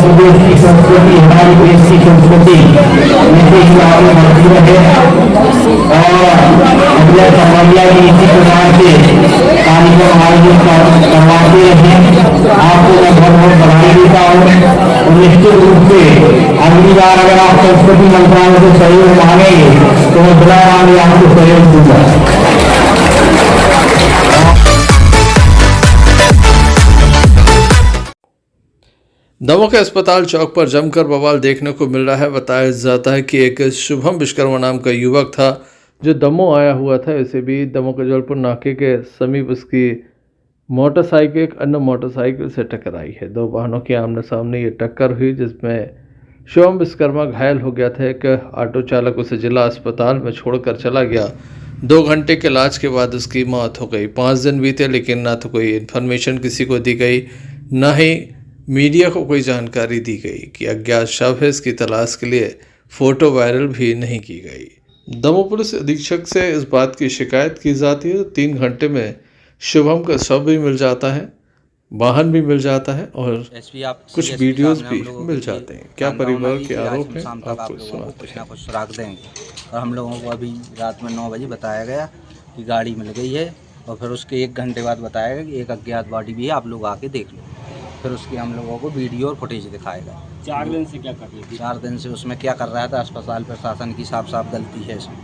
प्रदेश की संस्कृति, हमारी देश की संस्कृति है और अगला समझिया की इसी प्रकार से कार्यक्रम आयोजित करवाते हैं। आपको मैं बहुत बहुत बधाई देता हूँ और निश्चित रूप से अगली बार अगर आप संस्कृति मंत्रालय से सहयोग मांगेंगे तो मैं बुला मांगे आपको सहयोग दूंगा। दमोह के अस्पताल चौक पर जमकर बवाल देखने को मिल रहा है। बताया जाता है कि एक शुभम विश्वकर्मा नाम का युवक था जो दमोह आया हुआ था। इसे भी दमोह के जलपुर नाके के समीप उसकी मोटरसाइकिल एक अन्य मोटरसाइकिल से टकराई है। दो वाहनों के आमने सामने ये टक्कर हुई जिसमें शुभम विश्वकर्मा घायल हो गया था। एक ऑटो चालक उसे जिला अस्पताल में छोड़कर चला गया। 2 घंटे के इलाज के बाद उसकी मौत हो गई। 5 दिन बीते लेकिन ना तो कोई इन्फॉर्मेशन किसी को दी गई, ना ही मीडिया को कोई जानकारी दी गई कि अज्ञात शव है। इसकी तलाश के लिए फ़ोटो वायरल भी नहीं की गई। दमोह पुलिस अधीक्षक से इस बात की शिकायत की जाती है तो 3 घंटे में शुभम का शव भी मिल जाता है, वाहन भी मिल जाता है और कुछ वीडियोस भी मिल जाते हैं। क्या परिवार के आरोप हैं आपको सुनाते हैं। कुछ सुराग देंगे और हम लोगों को अभी रात में 9 बजे बताया गया कि गाड़ी मिल गई है और फिर उसके 1 घंटे बाद बताया गया कि एक अज्ञात बॉडी भी है, आप लोग आके देख लो। फिर उसकी हम लोगों को वीडियो और फुटेज दिखाएगा। 4 दिन से क्या कर रही थी? 4 दिन से उसमें क्या कर रहा था, अस्पताल प्रशासन की साफ साफ गलती है इसमें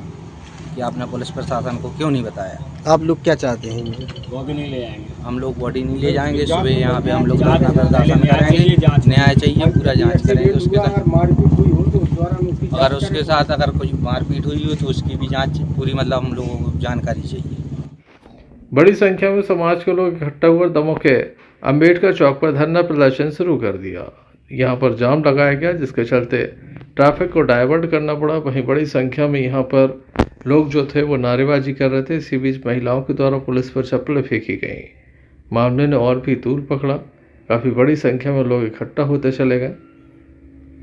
कि आपने पुलिस प्रशासन को क्यों नहीं बताया। आप लोग क्या चाहते हैं? बॉडी नहीं ले आएंगे, हम लोग बॉडी नहीं ले जाएंगे। सुबह यहाँ पे हम लोग धरना प्रदर्शन करेंगे, न्याय चाहिए, पूरा जांच करेंगे। उसके अगर उसके साथ अगर कुछ मारपीट हुई हो तो उसकी भी जांच पूरी, मतलब हम लोगों को जानकारी चाहिए। बड़ी संख्या में समाज के लोग इकट्ठा हुए दमोह के अंबेडकर चौक पर धरना प्रदर्शन शुरू कर दिया। यहां पर जाम लगाया गया जिसके चलते ट्रैफिक को डाइवर्ट करना पड़ा। वहीं बड़ी संख्या में यहां पर लोग जो थे वो नारेबाजी कर रहे थे। इसी बीच महिलाओं के द्वारा पुलिस पर चप्पलें फेंकी गई। मामले ने और भी तूल पकड़ा। काफ़ी बड़ी संख्या में लोग इकट्ठा होते चले गए।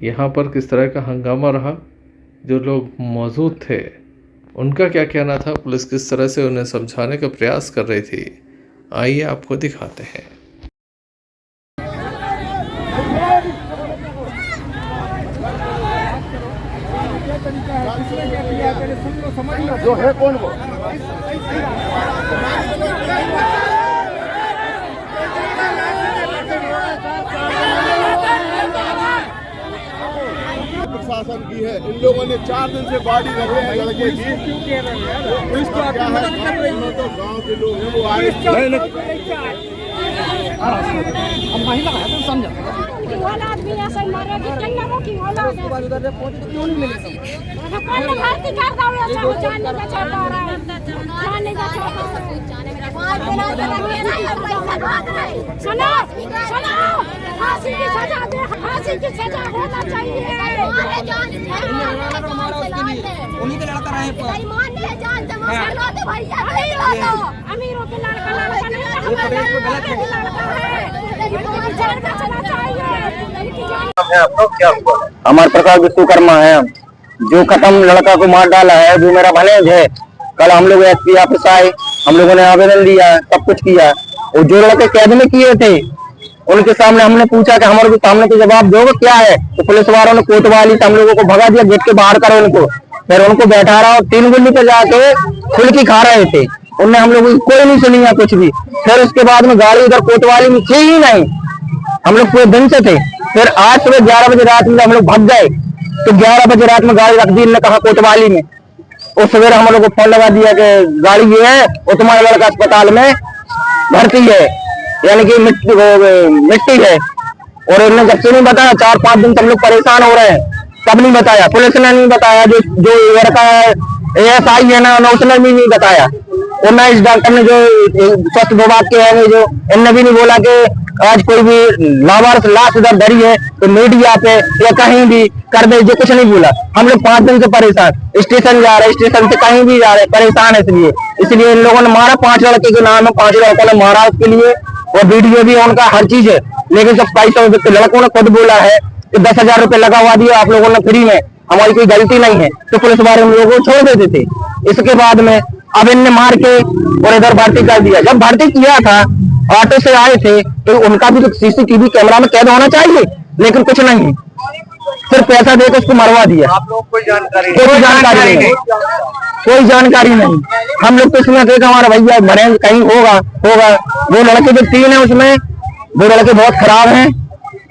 यहाँ पर किस तरह का हंगामा रहा, जो लोग मौजूद थे उनका क्या कहना था, पुलिस किस तरह से उन्हें समझाने का प्रयास कर रही थी, आइए आपको दिखाते हैं। जो है कौन वो? प्रशासन की है। इन लोगों ने 4 दिन से गाड़ी रखे हैं लड़के की। तो गाँव के लोग हैं वो आए। महिला है तो समझ वाला आदमी ऐसे मारे कि कन्या को की वाला उसके बाद उधर पहुंचे तो क्यों नहीं मिले सब कौन भर्ती कर दो ऐसा हो जाने का चाहता रहा है, जाने का चाहता है। सुनो सुनो, फांसी की सजा दे, फांसी की सजा होना चाहिए। उन्हीं के लड़का रहे भैया अमीरों के लड़का हमारे प्रकाश विश्वकर्मा है। जो खत्म लड़का को मार डाला है, जो मेरा भनेज है, कल हम लोग एसपी ऑफिस आए, हम लोगों ने आवेदन दिया, सब कुछ किया। और जो लड़के कैद में किए थे उनके सामने हमने पूछा कि हमारे को सामने तो जवाब दोगे क्या है, तो पुलिस वालों ने कोतवाली से हम लोगों को भगा दिया, गेट के बाहर करो उनको। फिर उनको बैठा रहा और 3 गुल्ली पे जाके खुलकी खा रहे थे। उनने हम लोगों की कोई नहीं सुनी है कुछ भी। फिर उसके बाद में गाड़ी उधर कोतवाली में थी ही नहीं, हम लोग पूरे दिन से थे। फिर आज सुबह 11 बजे रात में हम लोग भाग गए तो 11 बजे रात में गाड़ी रख दी इनने कहा कोतवाली में। उस सवेरे हम लोग को फोन लगा दिया कि गाड़ी ये है और तुम्हारे लड़का अस्पताल में भर्ती है, यानी कि मिट्टी है। और इन्होंने जब से नहीं बताया, 4-5 दिन से हम लोग परेशान हो रहे हैं। कब नहीं बताया? पुलिस ने नहीं बताया, जो लड़का ASI है ना उसने भी नहीं बताया, और ना इस डॉक्टर ने जो स्वास्थ्य विभाग के हैं जो इनने भी नहीं बोला कि आज कोई भी लावारिस लाश इधर धरी है तो मीडिया पे या कहीं भी कर दे, जो कुछ नहीं बोला। हम लोग 5 दिन से परेशान, स्टेशन जा रहे, स्टेशन से कहीं भी जा रहे, परेशान है। इसलिए इन लोगों ने मारा, 5 लड़के के नाम है, 5 लड़कों ने मारा उसके लिए, और वीडियो भी उनका हर चीज है। लेकिन जब पैसा लड़कों ने खुद बोला है कि 10,000 रुपए लगा हुआ दिया आप लोगों ने फ्री में, हमारी कोई गलती नहीं है, तो पुलिस वाले हम लोगों को छोड़ देते थे। इसके बाद में अब इनने मार के और इधर भर्ती कर दिया। जब भर्ती किया था ऑटो से आए थे तो उनका भी तो CCTV कैमरा में कैद होना चाहिए, लेकिन कुछ नहीं, सिर्फ पैसा देकर उसको मरवा दिया। आप लोग कोई जानकारी नहीं, कोई जानकारी नहीं। हम लोग तो इसमें थे कि हमारा भैया मरे कहीं होगा। वो लड़के जो 3 है उसमें 2 लड़के बहुत खराब हैं,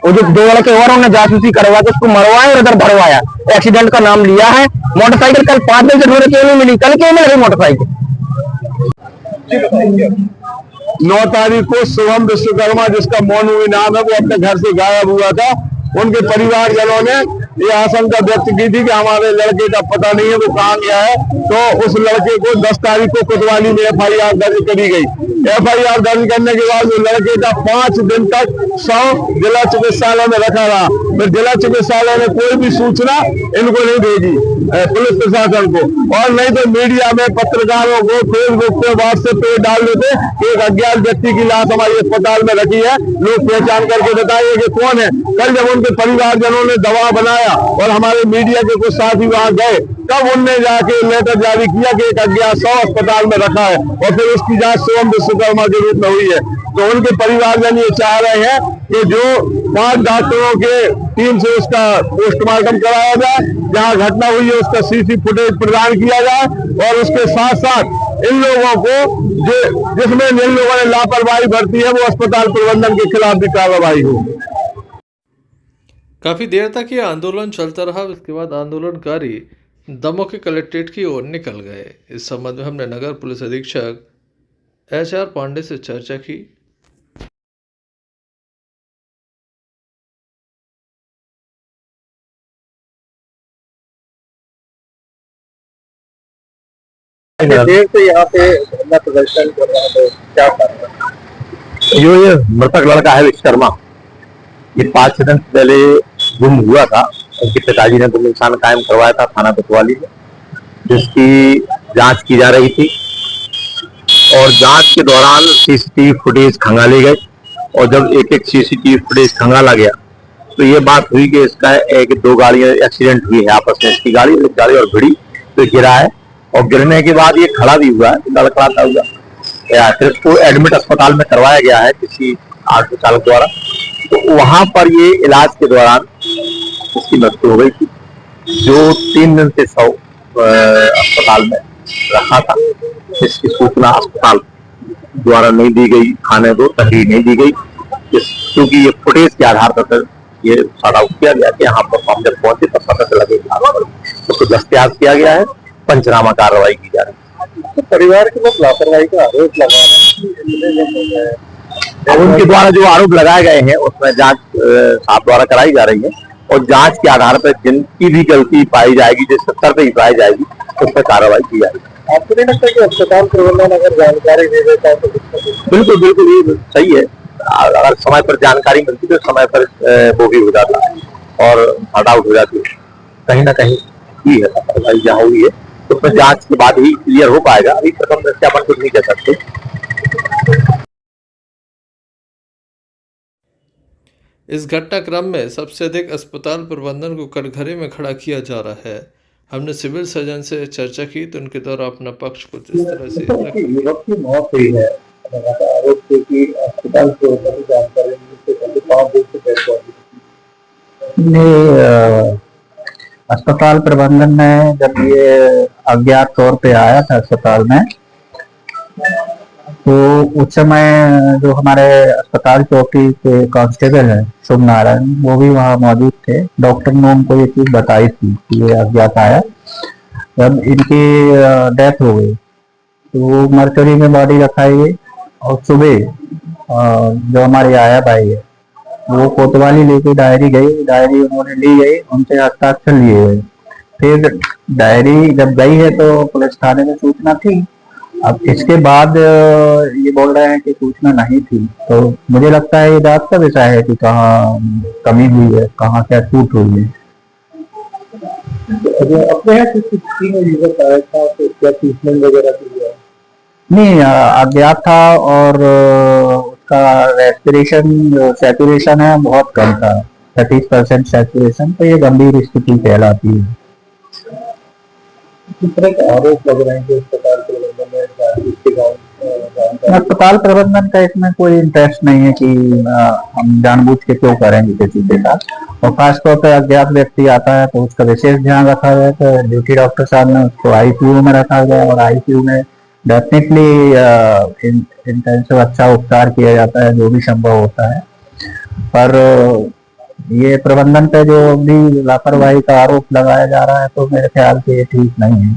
वो जो 2 लड़के और उन्होंने जासूसी करवा के उसको मरवाया और इधर भरवाया। एक्सीडेंट का नाम लिया है। मोटरसाइकिल कल 5 दिन से ढूंढे, क्यों नहीं मिली? कल क्यों मिल रही मोटरसाइकिल? 9 तारीख को शुभम विश्वकर्मा, जिसका मोनू नाम है, वो अपने घर से गायब हुआ था। उनके परिवारजनों ने ये आशंका व्यक्त की थी कि हमारे लड़के का पता नहीं है वो कहाँ गया है। तो उस लड़के को 10 तारीख को कोतवाली में FIR दर्ज करी गई। FIR दर्ज करने के बाद वो लड़के का 5 दिन तक शव जिला चिकित्सालय में रखा रहा। फिर जिला चिकित्सालय ने कोई भी सूचना इनको नहीं भेजी, पुलिस प्रशासन को, और नहीं तो मीडिया में पत्रकारों को फेसबुक पे व्हाट्सएप पे डाल देते कि एक अज्ञात व्यक्ति की लाश हमारी अस्पताल में रखी है, लोग पहचान करके बताइए कि कौन है। कल जब उनके परिवारजनों ने दबाव बनाया और हमारे मीडिया के कुछ साथी वहां गए, तब उनने जाके लेटर जारी किया कि एक अज्ञात शव अस्पताल में रखा है, और फिर उसकी जांच शुभम विश्वकर्मा के रूप में हुई है। तो उनके परिवारजन ये चाह रहे हैं कि जो 5 डॉक्टरों के टीम से उसका पोस्टमार्टम कराया जाए, जहां घटना हुई है उसका CC फुटेज प्रदान किया जाए, और उसके साथ साथ इन लोगों को जिसमें इन लोगों ने लापरवाही बरती है वो अस्पताल प्रबंधन के खिलाफ भी कार्रवाई हो। काफ़ी देर तक ये आंदोलन चलता रहा। इसके बाद आंदोलनकारी दमोह के कलेक्ट्रेट की ओर निकल गए। इस संबंध में हमने नगर पुलिस अधीक्षक HR पांडे से चर्चा की। देर से यहाँ पे धरना प्रदर्शन कर रहा है, तो क्या कारण है? ये मृतक लड़का है विश्वकर्मा, ये 5-6 दिन पहले गुम हुआ था। उनके पिताजी ने गुम निशान कायम करवाया था थाना कोतवाली में, जिसकी जांच की जा रही थी, और जांच के दौरान CCTV फुटेज खंगाले गए, और जब एक CCTV फुटेज खंगाला गया तो ये बात हुई कि इसका 1-2 गाड़ियां एक्सीडेंट हुई है आपस में। इसकी गाड़ी और भिड़ी तो गिरा है, और गिरने के बाद ये खड़ा भी हुआ है, लड़खड़ाता हुआ, फिर इसको एडमिट अस्पताल में करवाया गया है किसी ऑटो चालक द्वारा। तो वहां पर ये इलाज के दौरान इसकी मृत्यु हो गई थी। जो 3 दिन से शव अस्पताल में रखा था, इसकी सूचना अस्पताल द्वारा नहीं दी गई, थाने को तहरीर नहीं दी गई, क्योंकि ये फुटेज के आधार पर ये सॉर्ट आउट किया गया कि यहाँ पर हम जब पहुंचे तब पता चला गया, उसको दस्तयाब किया गया है, पंचनामा कार्रवाई की जा रही है। तो परिवार के लोग लापरवाही का आरोप लगा रहे हैं। उनके द्वारा जो आरोप लगाए गए हैं उसमें जांच साहब द्वारा कराई जा रही है, और जांच के आधार पर जिनकी भी गलती पाई जाएगी, जिस स्तर पर ही पाई जाएगी, उस पर कार्रवाई की जाएगी। आपको नहीं लगता कि अस्पताल प्रबंधन अगर जानकारी दे देता है तो? बिल्कुल ये सही है। अगर समय पर जानकारी मिलती तो समय पर वो भी हो जाता है और हट आउट हो जाती है। कहीं ना कहीं ही है लापरवाही जहाँ हुई है, तो उसमें जांच के बाद ही क्लियर हो पाएगा। अभी प्रथम दृष्टया अपन कुछ नहीं कह सकते। इस घटनाक्रम में सबसे अधिक अस्पताल प्रबंधन को कटघरे में खड़ा किया जा रहा है। हमने सिविल सर्जन से चर्चा की तो उनके द्वारा अपना पक्ष कुछ इस तरह से युवक की मौत हुई है, आरोप थे कि अस्पताल प्रबंधन की जानकारी अस्पताल प्रबंधन ने जब ये अज्ञात तौर पे आया था अस्पताल में, तो उस समय जो हमारे अस्पताल चौकी के कांस्टेबल हैं शुभ नारायण, वो भी वहाँ मौजूद थे। डॉक्टर ने उनको ये चीज बताई थी कि ये अज्ञात आया। जब इनकी डेथ हो गई तो मर्करी में बॉडी रखाई गई, और सुबह जो हमारी आया भाई है वो कोतवाली लेके डायरी गई, डायरी उन्होंने ली गई, उनसे हस्ताक्षर लिए गए। फिर डायरी जब गई है तो पुलिस थाने में सूचना थी। अब इसके बाद ये बोल रहे हैं कि सूचना नहीं थी, तो मुझे लगता है ये जांच का विषय है कि कहाँ कमी हुई है, कहाँ क्या छूट हुई है। अपने यहाँ किसी ने युवक आया था तो क्या ट्रीटमेंट वगैरह किया? नहीं, अज्ञात था और उसका रेस्पिरेशन सैचुरेशन है बहुत कम था, 30% सैचुरेशन, तो ये गंभीर स्थिति कहलाती है। किस तरह के आरोप लग रहे हैं कि अस्पताल प्रबंधन में अस्पताल प्रबंधन का इसमें कोई इंटरेस्ट नहीं है कि हम जानबूझ के क्यों करेंगे किसी के साथ, और खासतौर पर अज्ञात व्यक्ति आता है तो उसका विशेष ध्यान रखा गया। तो ड्यूटी डॉक्टर साहब ने उसको आईसीयू में रखा गया और आईसीयू में डेफिनेटली इंटेंसिव अच्छा उपचार किया जाता है जो भी संभव होता है। पर ये प्रबंधन पे जो भी लापरवाही का आरोप लगाया जा रहा है तो मेरे ख्याल से ये ठीक नहीं है।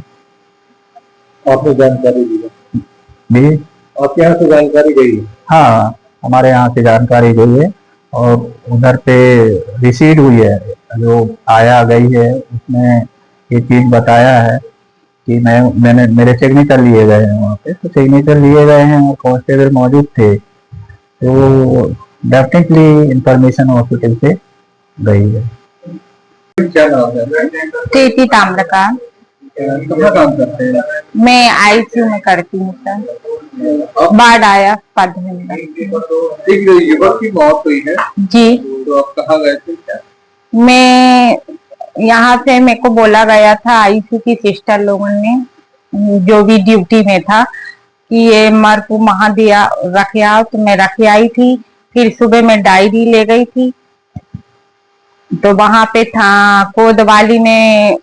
आपने जानकारी दी जी, आपके यहाँ से जानकारी गई है? हाँ, हमारे यहाँ से जानकारी गई है और उधर पे रिसीड हुई है, जो आया गई है उसने ये चीज बताया है कि मैंने मेरे सिग्नेचर लिए गए हैं वहाँ पे, तो सिग्नेचर लिए गए हैं और कांस्टेबल मौजूद थे, तो डेफिनेटली इंफॉर्मेशन हॉस्पिटल से गई है। क्या नाम है? प्रीति ताम्रकार। कहाँ काम करते हैं? मैं आईसीयू में करती हूँ सर। बाढ़ आया पदविंदर। एक युवक की मौत हुई है जी, तो आप कहाँ गए थे? क्या मैं यहाँ से मेरे को बोला गया था आईसीयू की सिस्टर लोगों ने, जो भी ड्यूटी में था, कि ये मर को वहां दिया रखे आओ, तो मैं रखे आई थी। फिर सुबह मैं डायरी ले गई थी, तो वहां पे था कोतवाली में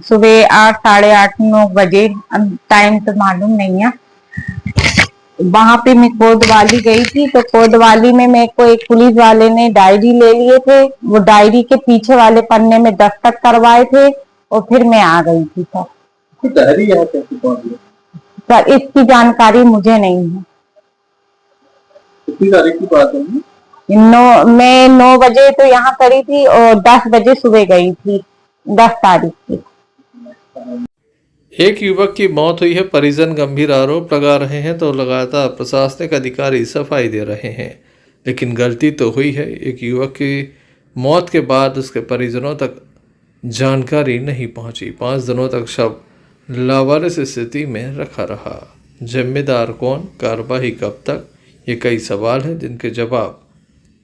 सुबह 8, साढ़े 8, 9 बजे, टाइम तो मालूम नहीं है। वहां पे मैं कोतवाली गई थी, तो कोतवाली में मेरे को एक पुलिस वाले ने डायरी ले लिए थे, वो डायरी के पीछे वाले पन्ने में दस्तखत करवाए थे और फिर मैं आ गई थी सर। डायरी यहाँ कैसे पहुँच गई? सर इसकी जानकारी मुझे नहीं है। कितनी तारीख की बात है? मैं 9 बजे तो यहाँ करी थी और 10 बजे सुबह गई थी, 10 तारीख की। एक युवक की मौत हुई है, परिजन गंभीर आरोप लगा रहे हैं, तो लगातार प्रशासनिक अधिकारी सफाई दे रहे हैं, लेकिन गलती तो हुई है। एक युवक की मौत के बाद उसके परिजनों तक जानकारी नहीं पहुंची। 5 दिनों तक शव लावारिस स्थिति में रखा रहा। जिम्मेदार कौन, कार्रवाई कब तक, ये कई सवाल हैं जिनके जवाब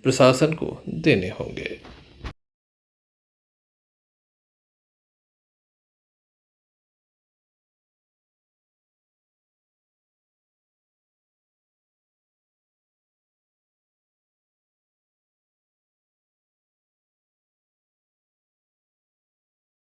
प्रशासन को देने होंगे।